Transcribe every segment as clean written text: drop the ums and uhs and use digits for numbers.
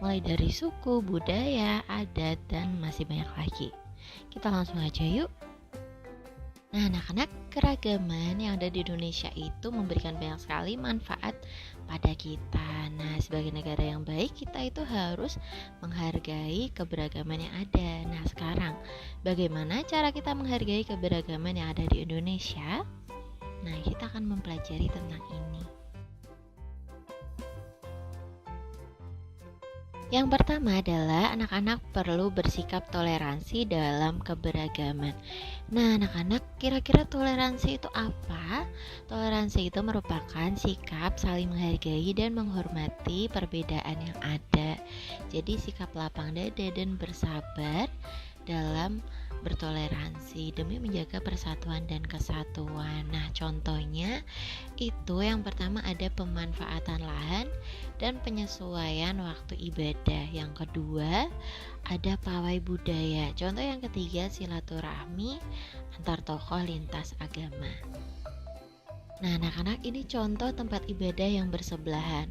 mulai dari suku, budaya, adat, dan masih banyak lagi. Kita langsung aja yuk. Nah, anak-anak, keragaman yang ada di Indonesia itu memberikan banyak sekali manfaat pada kita. Nah, sebagai negara yang baik, kita itu harus menghargai keberagaman yang ada. Nah, sekarang, bagaimana cara kita menghargai keberagaman yang ada di Indonesia? Nah, kita akan mempelajari tentang ini. Yang pertama adalah anak-anak perlu bersikap toleransi dalam keberagaman. Nah, anak-anak, kira-kira toleransi itu apa? Toleransi itu merupakan sikap saling menghargai dan menghormati perbedaan yang ada. Jadi sikap lapang dada dan bersabar dalam bertoleransi demi menjaga persatuan dan kesatuan. Nah, contohnya itu yang pertama ada pemanfaatan lahan dan penyesuaian waktu ibadah. Yang kedua ada pawai budaya. Contoh yang ketiga silaturahmi antar tokoh lintas agama. Nah, anak-anak, ini contoh tempat ibadah yang bersebelahan.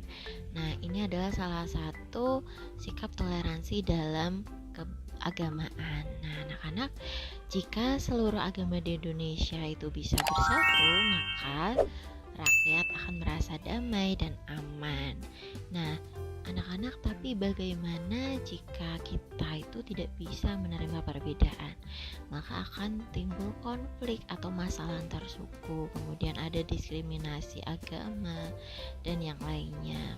Nah, ini adalah salah satu sikap toleransi dalam keagamaan. Nah, anak-anak, jika seluruh agama di Indonesia itu bisa bersatu, maka rakyat akan merasa damai dan aman. Nah, anak-anak, tapi bagaimana jika kita itu tidak bisa menerima perbedaan? Maka akan timbul konflik atau masalah antar suku, kemudian ada diskriminasi agama dan yang lainnya.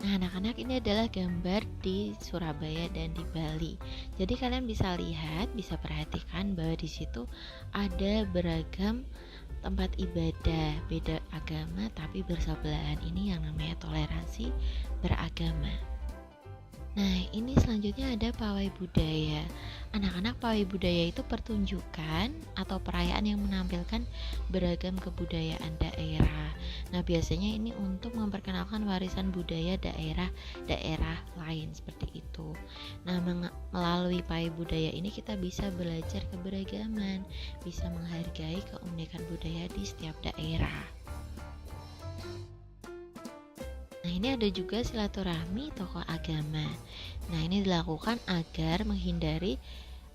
Nah, anak-anak, ini adalah gambar di Surabaya dan di Bali. Jadi kalian bisa lihat, bisa perhatikan bahwa di situ ada beragam tempat ibadah, beda agama tapi bersebelahan. Ini yang namanya toleransi beragama. Nah, ini selanjutnya ada pawai budaya. Anak-anak, pawai budaya itu pertunjukan atau perayaan yang menampilkan beragam kebudayaan daerah. Nah, biasanya ini untuk memperkenalkan warisan budaya daerah-daerah lain seperti itu. Nah, melalui pawai budaya ini kita bisa belajar keberagaman, bisa menghargai keunikan budaya di setiap daerah. Nah, ini ada juga silaturahmi tokoh agama. Nah, ini dilakukan agar menghindari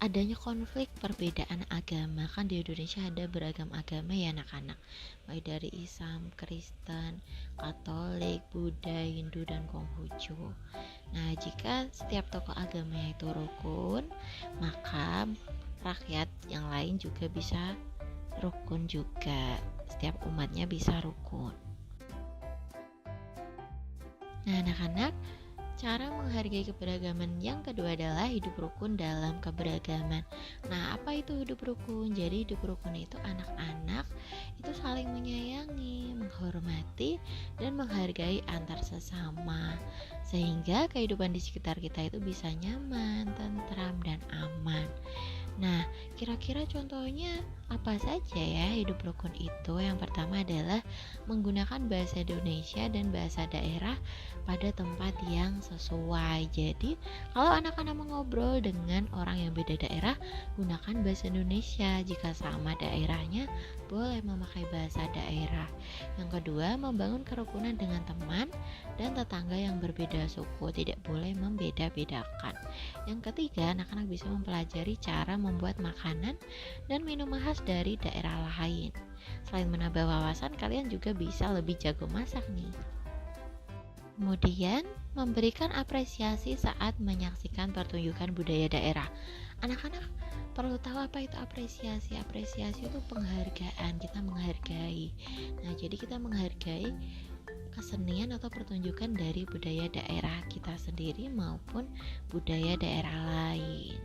adanya konflik perbedaan agama. Kan di Indonesia ada beragam agama ya anak-anak, mulai dari Islam, Kristen, Katolik, Buddha, Hindu, dan Konghucu. Nah, jika setiap tokoh agama itu rukun, maka rakyat yang lain juga bisa rukun juga. Setiap umatnya bisa rukun. Nah, anak-anak, cara menghargai keberagaman yang kedua adalah hidup rukun dalam keberagaman. Nah, apa itu hidup rukun? Jadi hidup rukun itu anak-anak itu saling menyayangi, menghormati, dan menghargai antar sesama, sehingga kehidupan di sekitar kita itu bisa nyaman, tentram, dan aman. Nah, kira-kira contohnya apa saja ya hidup rukun itu? Yang pertama adalah menggunakan bahasa Indonesia dan bahasa daerah pada tempat yang sesuai. Jadi, kalau anak-anak mengobrol dengan orang yang beda daerah, gunakan bahasa Indonesia. Jika sama daerahnya, boleh memakai bahasa daerah. Yang kedua, membangun kerukunan dengan teman dan tetangga yang berbeda suku. Tidak boleh membeda-bedakan. Yang ketiga, anak-anak bisa mempelajari cara membuat makanan dan minuman khas dari daerah lain. Selain menambah wawasan, kalian juga bisa lebih jago masak nih. Kemudian, memberikan apresiasi saat menyaksikan pertunjukan budaya daerah. Anak-anak perlu tahu apa itu apresiasi. Apresiasi itu penghargaan, kita menghargai. Nah, jadi kita menghargai kesenian atau pertunjukan dari budaya daerah kita sendiri maupun budaya daerah lain.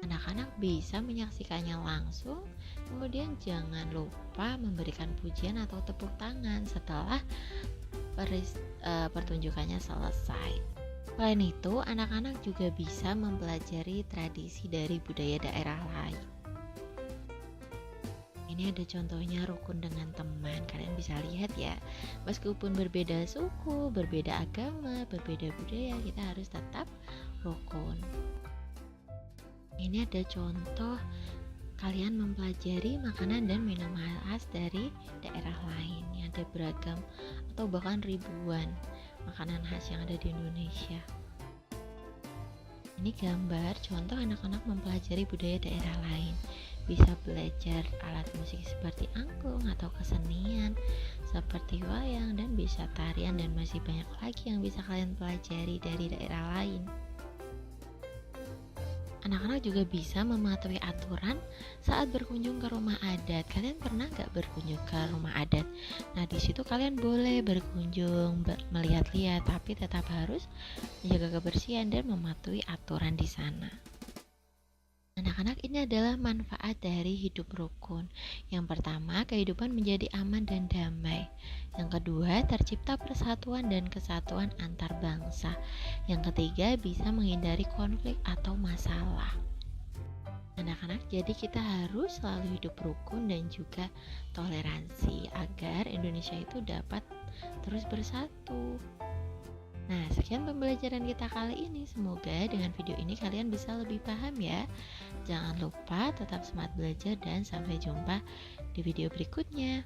Anak-anak bisa menyaksikannya langsung. Kemudian jangan lupa memberikan pujian atau tepuk tangan setelah pertunjukannya selesai. Selain itu, anak-anak juga bisa mempelajari tradisi dari budaya daerah lain. Ini ada contohnya rukun dengan teman. Kalian bisa lihat ya, meskipun berbeda suku, berbeda agama, berbeda budaya, kita harus tetap rukun. Ini ada contoh kalian mempelajari makanan dan minuman khas dari daerah lain yang ada beragam atau bahkan ribuan makanan khas yang ada di Indonesia. ini gambar contoh anak-anak mempelajari budaya daerah lain. Bisa belajar alat musik seperti angklung atau kesenian seperti wayang, dan bisa tarian, dan masih banyak lagi yang bisa kalian pelajari dari daerah lain. Anak-anak juga bisa mematuhi aturan saat berkunjung ke rumah adat. Kalian pernah nggak berkunjung ke rumah adat? Nah, di situ kalian boleh berkunjung, melihat-lihat, tapi tetap harus menjaga kebersihan dan mematuhi aturan di sana. Anak-anak, ini adalah manfaat dari hidup rukun. Yang pertama, kehidupan menjadi aman dan damai. Yang kedua, tercipta persatuan dan kesatuan antar bangsa. Yang ketiga, bisa menghindari konflik atau masalah. Anak-anak, jadi kita harus selalu hidup rukun dan juga toleransi agar Indonesia itu dapat terus bersatu. Nah, sekian pembelajaran kita kali ini. Semoga dengan video ini kalian bisa lebih paham ya. Jangan lupa tetap semangat belajar dan sampai jumpa di video berikutnya.